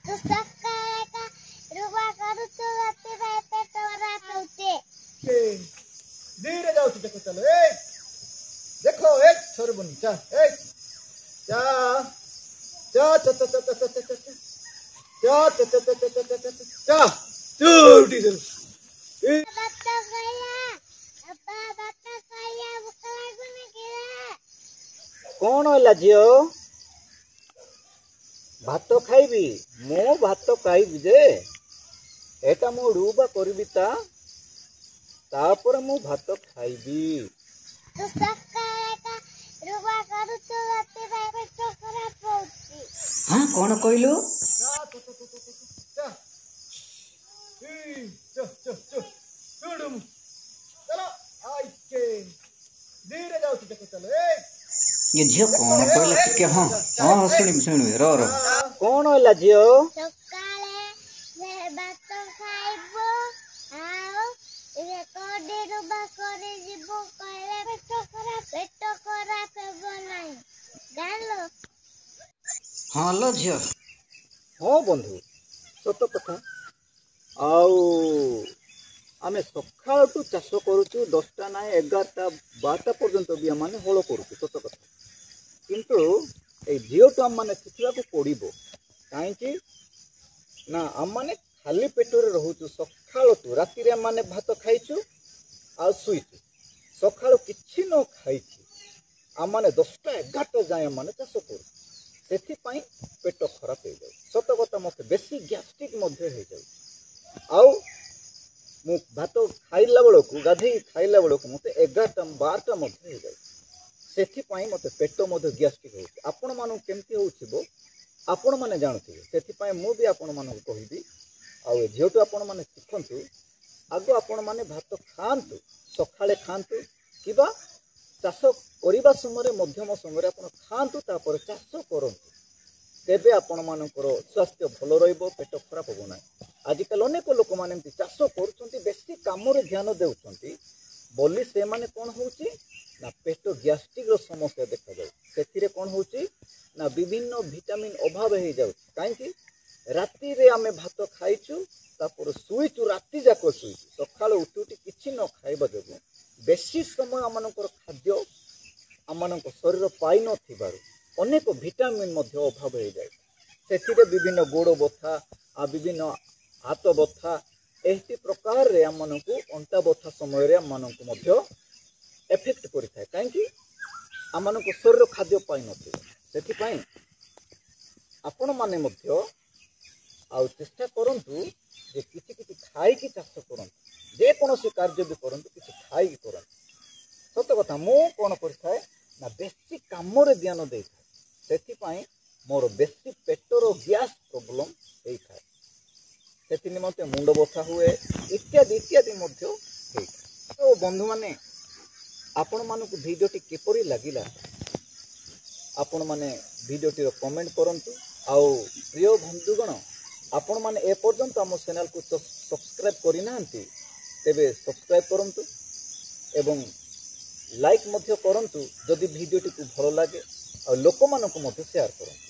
तू सकाळ का रुबा करू तू रात्री राहते तो रात होते धीरे जाओ देखो चलो देखो एक छोर बनी चा चा चा चा चा चा चा चा चा चा चा चा चा चा चा चा चा चूटी चलो बच्चा खाया अब्बा बच्चा खाया भूख लागुनी किरा कौन होला झियो भात खाइबी मो भात खाइबी जे एटा मो रुबा करबी तापर मु भात खाइबी तू सकाळ का रुबा करू तू रात्री राहते तो खराब होती हाँ कौन कहलु चा चा चा चा चा चा चा चा चुडुम चलो आई के धीरे जाओ देखो चलो ये झियो कौन कहला टिके हाँ हाँ शुणी रो कौन होला झियो सकाळे जे भात खाइबो आओ ये कोडे रुबा करे जीवो कहले पेट खराब हेबो नाही जानलो हाँ लो झियो हाँ बंधु सत कथा आउ आमे सकाळटू चाष करूचु 10टा ना 11टा 12टा पर्यंत भी आम माने हल करूचु सत कथा किंतु ए झीओटू आम माने शिखिबाकू पड़िबो काहेकि ना आम माने खाली पेटरे रहूचु सकाळटू राति रे आम माने भात खाइचु आ सुइचु सकाळू किछि न खाइछि आम माने 10टा 11टा जाय आम माने चाष करू सेथिपाई पेट खराब हो जाए सत कथा मत बेसी गैस्ट्रिक मध्य हो जाए आउ मु भात खाइला बेलू गाधे खाइला बेलू मत 11टा 12टा मध्य हो जाए सेथिपाई मत पेट मध्य गैस्ट्रिक हो आपण मानू केमती होउछिबो आपण माने जानथिबे सेथिपाई मु भी आपण मानू कहिबी आउ झियोटू आपण माने शिखंतु आगो आपण माने भात खांतु सखाळे खांतु किबा चाष करने समय मध्यम समय आप खातु तापर चाष करतु तेबे आपण मानकर स्वास्थ्य भल रहिबो पेट खराब होबो ना आजिकल अनेक लोक माने चाष करूछंती बेसी काम रे ध्यान देउछंती बोली से माने कोन होउची ना पेट गैस्ट्रिक रो समस्या देखा जाय सेथिरे कोन होउची ना विभिन्न विटामिन अभाव हे जाउ काहे कि राति रे आमे भात खाइछु तापर सुइछु राति जाको सुइछु सकाळ उठी उठी किछि न खाइबा देबो बेसी समय आमनकर खाद्य आमनकर शरीर पाई नथिबारु अनेक विटामिन मध्य अभाव हो जाए सेथिरे विभिन्न गोड़ बथा आ विभिन्न हाथ बथा एही प्रकार रे आमनकु अंटा बथा समय रे आमनकु मध्य एफेक्ट करिथाय काहेकि आमनकर शरीर खाद्य पाई नथिबो सेथिपाई आपण माने मध्य आ चेष्टा करंतु जे किछि किछि खाई कि चाष करंतु जे कोनोसी कार्य भी करंतु किछि खाई कि करंतु सत कथा मो कोन करथाय ना बेसी काम रे ध्यान देई सेथिपाई मोर बेसी पेटर गैस प्रॉब्लम हेई थाए सेति निमंते मुंड बथा हुए इत्यादि इत्यादि मध्य हेई तो बंधु माने आपण मानकु भिडियोटी किपरि लागिला आपण माने भिडियोटी रो कमेंट करंतु आउ प्रिय बंधुगण आपण माने ए पर्यंत हम चैनल को सब्सक्राइब करि नांती तेबे सब्सक्राइब करंतु एवं लाइक मध्य करंतु जदि भिडियोटी को भल लागे और लोक मानक मध्य शेयर करंतु।